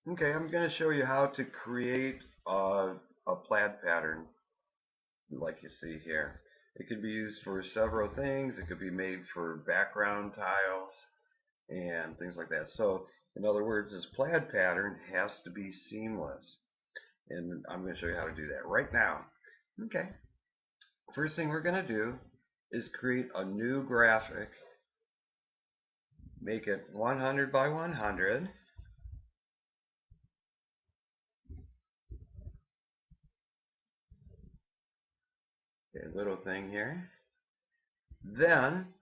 Okay, I'm going to show you how to create a plaid pattern like you see here. It could be used for several things. It could be made for background tiles and things like that. So in other words, this plaid pattern has to be seamless. And I'm going to show you how to do that right now. Okay, first thing we're going to do is create a new graphic. Make it 100 by 100. Okay, little thing here. Then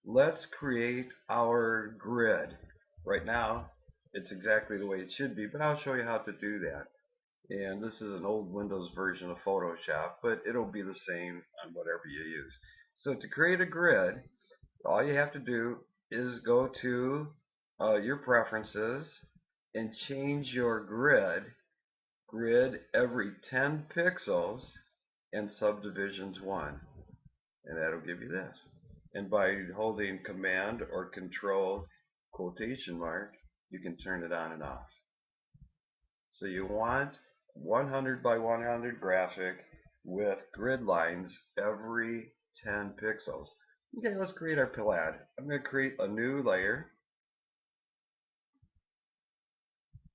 let's create our grid. Right now, it's exactly the way it should be, but I'll show you how to do that. And this is an old Windows version of Photoshop, but it'll be the same on whatever you use. So to create a grid, all you have to do is go to your preferences and change your grid every 10 pixels and subdivisions 1. And that'll give you this. And by holding command or control quotation mark, you can turn it on and off. So you want 100 by 100 graphic with grid lines every 10 pixels. Okay, let's create our plaid. I'm going to create a new layer,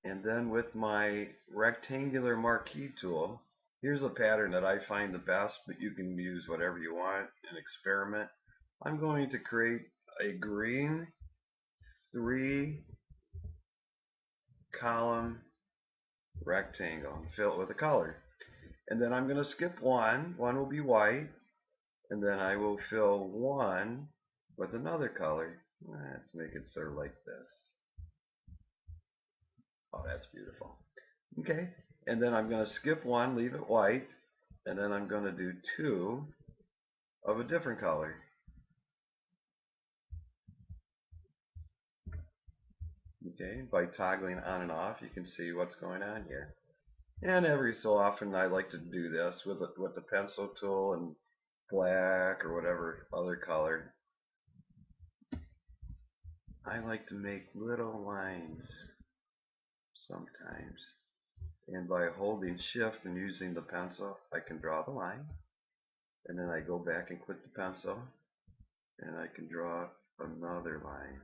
and then with my rectangular marquee tool, here's a pattern that I find the best, but you can use whatever you want and experiment. I'm going to create a green 3-column rectangle and fill it with a color. And then I'm going to skip one. One will be white, and then I will fill one with another color. Let's make it sort of like this. Oh, that's beautiful. Okay, and then I'm going to skip one, leave it white, and then I'm going to do two of a different color. Okay, by toggling on and off, you can see what's going on here. And every so often, I like to do this with the pencil tool and black or whatever other color. I like to make little lines sometimes. And by holding shift and using the pencil, I can draw the line. And then I go back and click the pencil, and I can draw another line.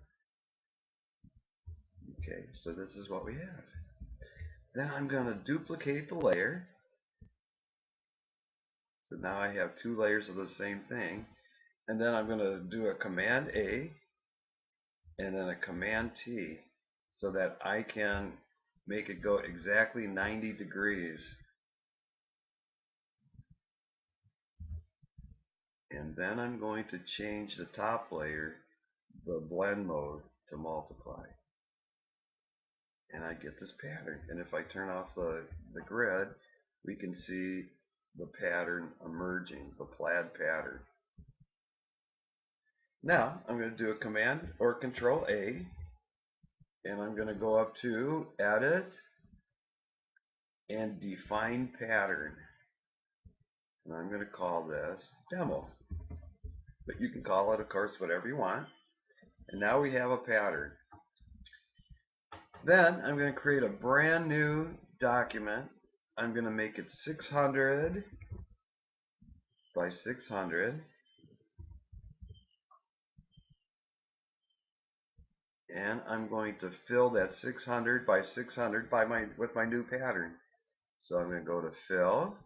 Okay, so this is what we have. Then I'm going to duplicate the layer. So now I have two layers of the same thing. And then I'm going to do a Command A and then a Command T so that I can make it go exactly 90 degrees. And then I'm going to change the top layer, the blend mode, to multiply. And I get this pattern. And if I turn off the grid, we can see the pattern emerging, the plaid pattern. Now I'm going to do a Command or Control A, and I'm going to go up to Edit and Define Pattern. And I'm going to call this Demo. But you can call it, of course, whatever you want. And now we have a pattern. Then I'm going to create a brand new document. I'm going to make it 600 by 600. And I'm going to fill that 600 by 600 with my new pattern. So I'm going to go to Fill.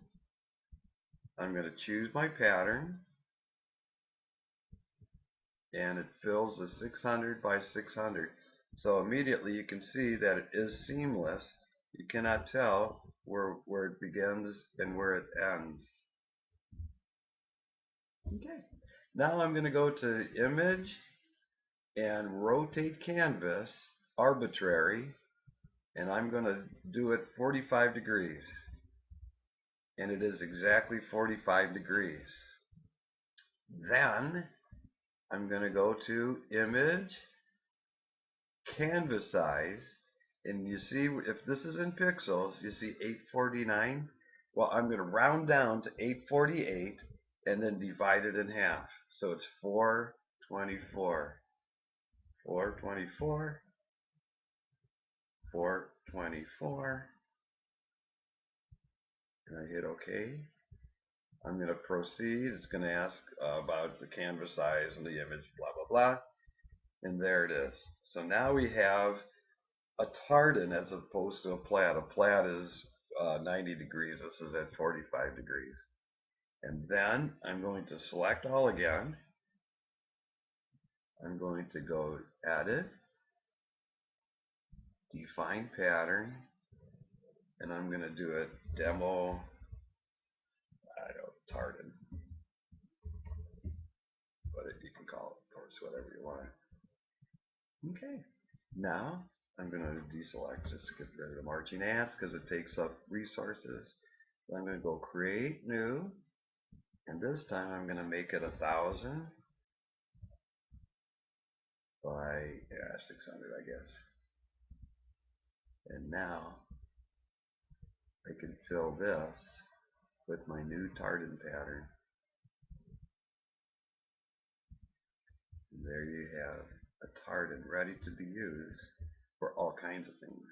I'm going to choose my pattern, and it fills the 600 by 600. So immediately you can see that it is seamless. You cannot tell where it begins and where it ends. Okay. Now I'm going to go to Image and Rotate Canvas, Arbitrary, and I'm going to do it 45 degrees. And it is exactly 45 degrees. Then I'm going to go to Image, Canvas Size, and you see if this is in pixels, you see 849. Well, I'm going to round down to 848 and then divide it in half. So it's 424. 424, 24, and I hit OK. I'm going to proceed. It's going to ask about the canvas size and the image, blah, blah, blah. And there it is. So now we have a tartan as opposed to a plaid. A plaid is 90 degrees. This is at 45 degrees. And then I'm going to select all again. I'm going to go Edit, Define Pattern, and I'm going to do it Demo, I don't know, tartan. But you can call it, of course, whatever you want. Okay. Now I'm going to deselect, just get rid of the marching ants because it takes up resources. I'm going to go Create New, and this time I'm going to make it 1,000 by 600, I guess. And now I can fill this with my new tartan pattern. And there you have a tartan ready to be used for all kinds of things.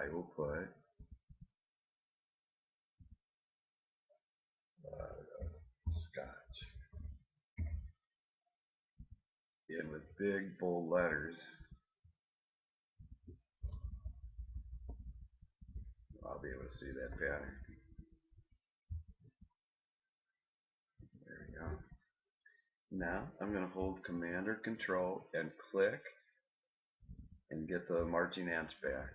I will put Scotch in with big bold letters. I'll be able to see that pattern. There we go. Now I'm going to hold Command or Control and click and get the marching ants back.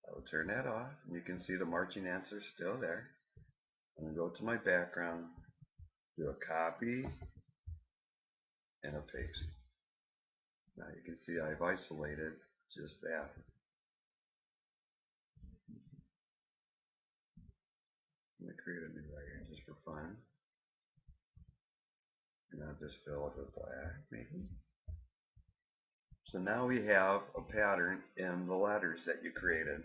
I will turn that off, and you can see the marching ants are still there. I'm going to go to my background, do a copy and a paste. Now you can see I've isolated just that. I'm going to create a new layer just for fun. And I'll just fill it with black, maybe. So now we have a pattern in the letters that you created.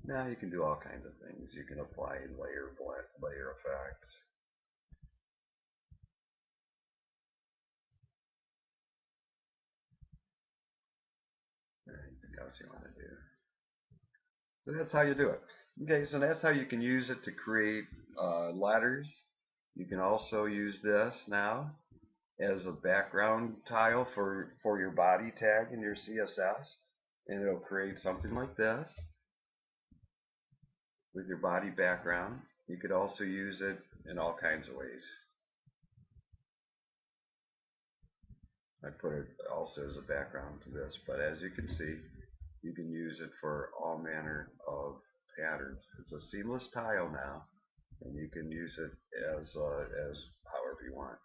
Now you can do all kinds of things. You can apply layer effects. Anything else you want to do. So that's how you do it. Okay, so that's how you can use it to create letters. You can also use this now as a background tile for your body tag in your CSS, and it'll create something like this with your body background. You could also use it in all kinds of ways. I put it also as a background to this, but as you can see, you can use it for all manner of patterns. It's a seamless tile now, and you can use it as however you want.